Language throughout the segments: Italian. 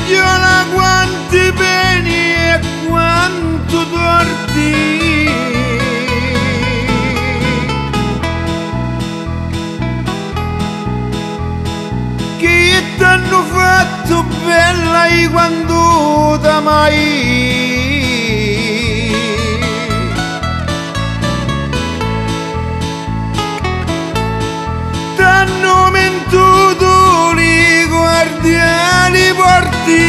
figliola quanti beni e quanto torti, che t'hanno fatto bella e quando t'amai. T'hanno mentuto li guardiani porti,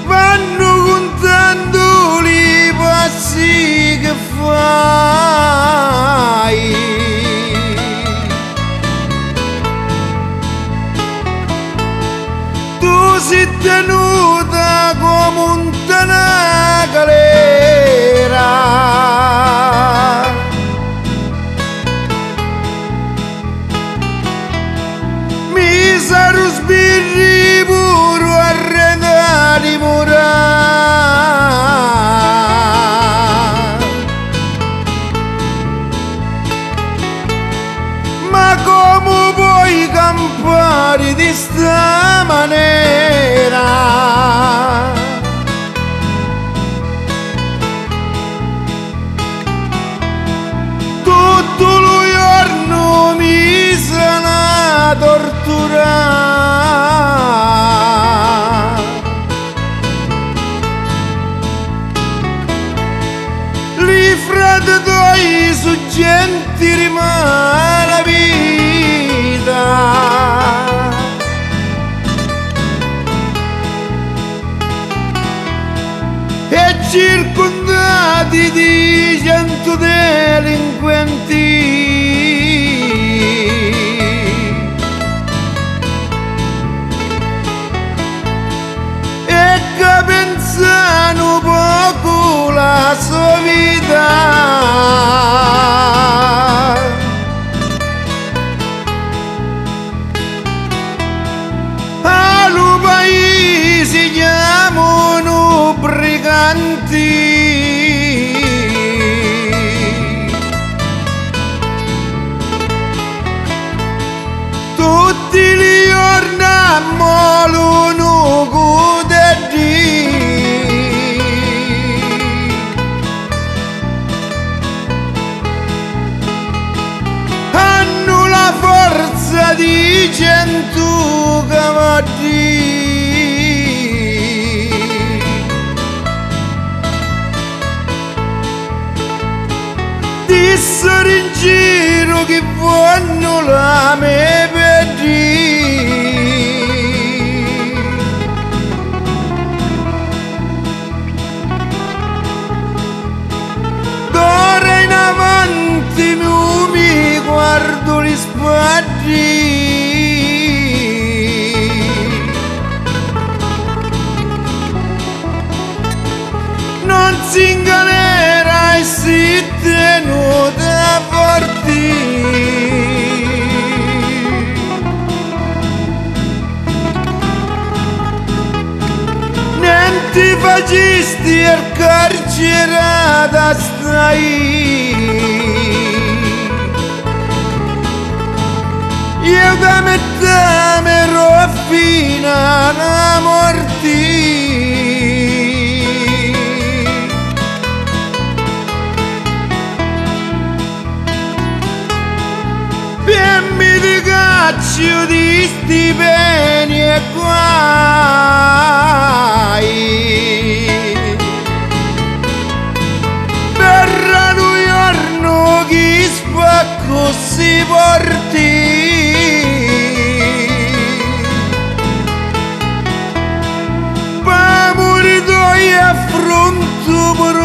vanno contando li passi che fai. Tu sei tenuta come un galera, mi sarò sbirri puro arredati mura, ma come puoi campare di sta maniera? Tutto lo giorno mi sarà torturare, li frate tuoi su gente rimane la vita, e circondati di 100 delinquenti, e che pensano poco la sua vita. Allo paese chiamano briganti, tutti li giorni ammolano codeddi, hanno la forza di 100 cavalli, dissero in giro che vogliono la me pedì, d'ora in avanti mi guardo gli spagli, non si ingalera e si tenuta forti, niente fascisti e carcerata stai, io da metà mi ero fino alla morte, e mi ricaccio di sti beni e guai, per un giorno chi spacco si porti, pa morire e affronto per